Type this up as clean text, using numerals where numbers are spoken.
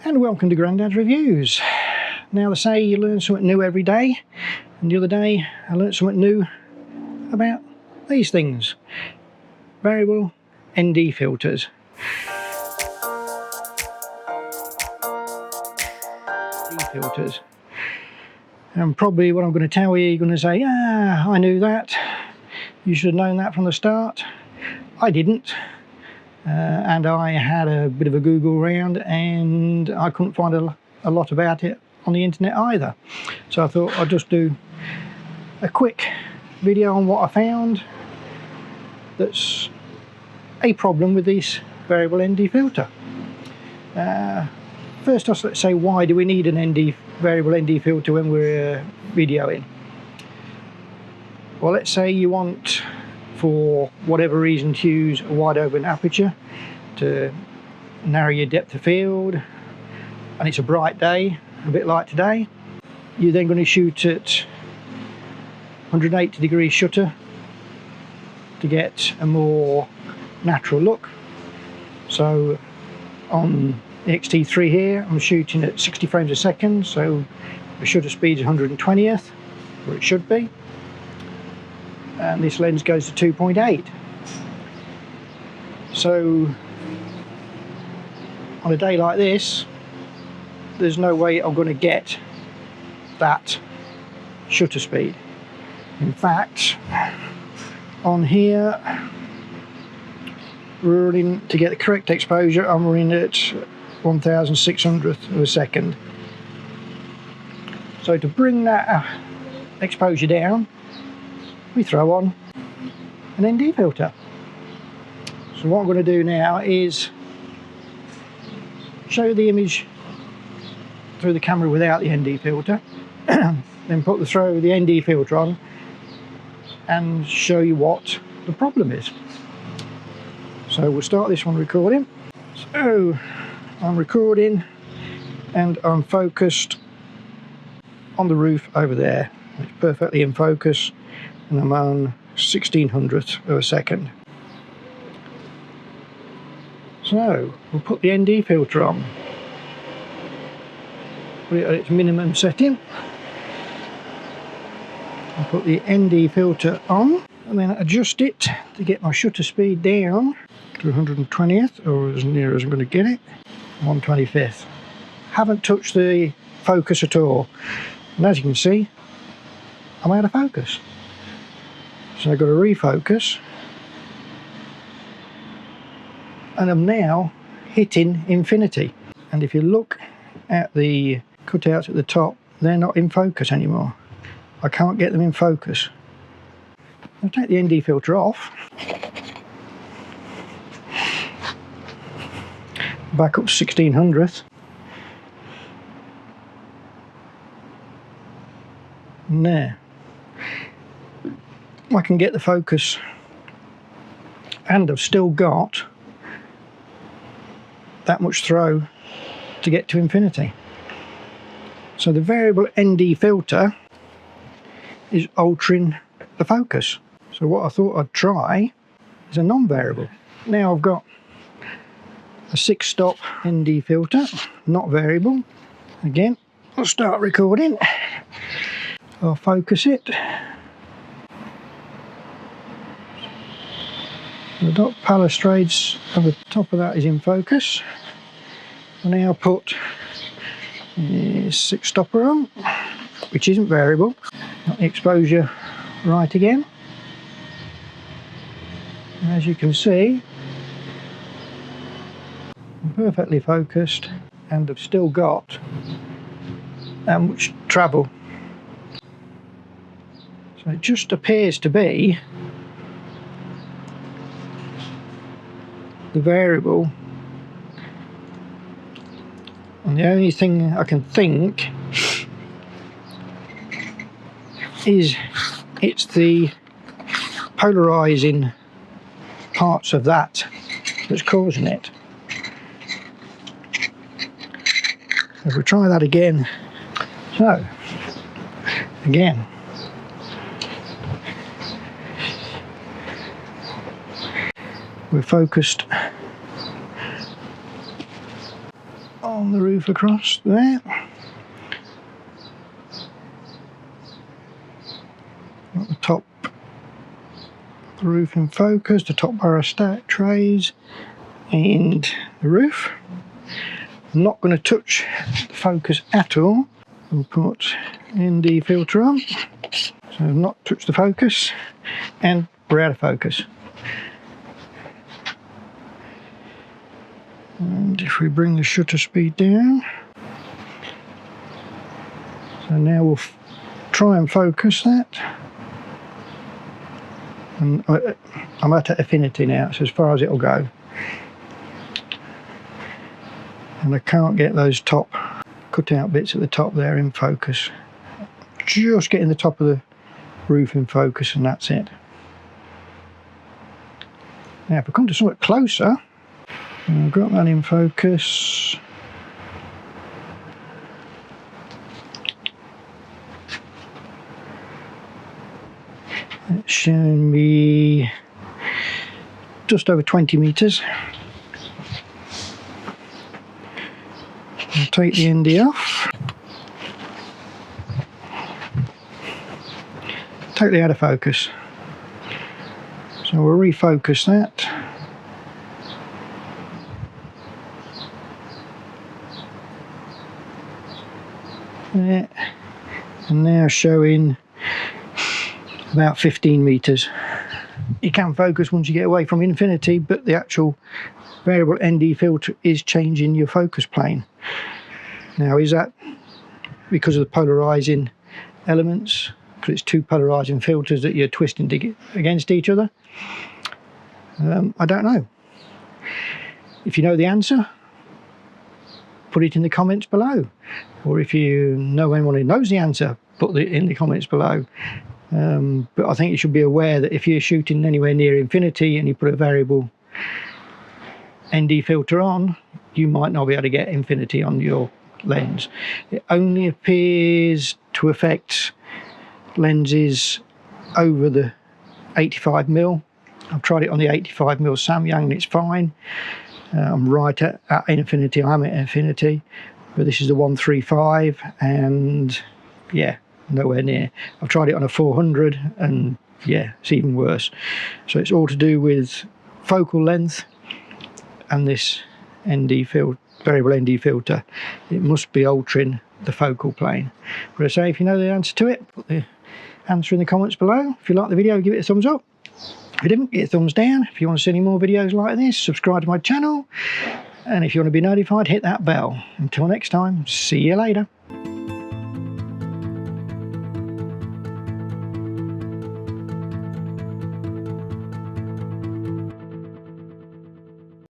And welcome to Grandad's Reviews. Now they say you learn something new every day, and the other day I learned something new about these things. Variable ND filters. Filters. And probably what I'm going to tell you, you're going to say, ah, I knew that. You should have known that from the start. I didn't. And I had a bit of a Google around and I couldn't find a lot about it on the internet either. So I thought I'd just do a quick video on what I found that's a problem with this variable ND filter. First off, let's say, why do we need an variable ND filter when we're videoing? Well, let's say you want, for whatever reason, to use a wide open aperture to narrow your depth of field, and it's a bright day, a bit like today. You're then going to shoot at 180-degree shutter to get a more natural look. So on the X-T3 here, I'm shooting at 60 frames a second, so the shutter speed is 120th, where it should be. And this lens goes to 2.8. So on a day like this, there's no way I'm going to get that shutter speed. In fact, on here, running to get the correct exposure, I'm running at 1/1600th of a second. So to bring that exposure down, we throw on an ND filter. So what I'm going to do now is show the image through the camera without the ND filter, then throw the ND filter on and show you what the problem is. So we'll start this one recording. So I'm recording and I'm focused on the roof over there. It's perfectly in focus and I'm on 1/1600th of a second. So we'll put the ND filter on. Put it at its minimum setting. I'll put the ND filter on and then adjust it to get my shutter speed down to 120th, or as near as I'm going to get it, 1/25th. Haven't touched the focus at all, and as you can see, I'm out of focus. So I've got to refocus, and I'm now hitting infinity. And if you look at the cutouts at the top, they're not in focus anymore. I can't get them in focus. I'll take the ND filter off, back up to 1/1600th, and there I can get the focus, and I've still got that much throw to get to infinity. So the variable ND filter is altering the focus. So what I thought I'd try is a non-variable. Now I've got a 6-stop ND filter, not variable. Again, I'll start recording. I'll focus it. The dot balustrades at the top of that is in focus. I'll now put the 6-stopper on, which isn't variable. Got the exposure right again. And as you can see, I'm perfectly focused and I've still got that much travel. So it just appears to be the variable, and the only thing I can think is it's the polarizing parts of that that's causing it. If we try that again, so again, we're focused on along the roof across there. Got the top the roof in focus, the top barrostat trays and the roof. I'm not going to touch the focus at all. We'll put ND filter on, so not touch the focus, and we're out of focus. And if we bring the shutter speed down, so now we'll try and focus that. And I'm at affinity now, so as far as it'll go. And I can't get those top cut out bits at the top there in focus. Just getting the top of the roof in focus, and that's it. Now if I come to somewhat closer, I've got that in focus. It's showing me just over 20 meters. I'll take the ND off. Totally out of focus. So we'll refocus that. There. And now showing about 15 meters. You can focus once you get away from infinity, but the actual variable ND filter is changing your focus plane. Now, is that because of the polarizing elements? Because it's two polarizing filters that you're twisting against each other? I don't know. If you know the answer, put it in the comments below. Or if you know anyone who knows the answer, put it in the comments below. But I think you should be aware that if you're shooting anywhere near infinity and you put a variable ND filter on, you might not be able to get infinity on your lens. It only appears to affect lenses over the 85mm. I've tried it on the 85mm Samyang and it's fine. I'm right at infinity, I'm at infinity, but this is the 135 and yeah, nowhere near. I've tried it on a 400 and yeah, it's even worse. So it's all to do with focal length and this ND filter, variable ND filter. It must be altering the focal plane. But I say, if you know the answer to it, put the answer in the comments below. If you like the video, give it a thumbs up. If you didn't, get a thumbs down. If you want to see any more videos like this, subscribe to my channel. And if you want to be notified, hit that bell. Until next time, see you later.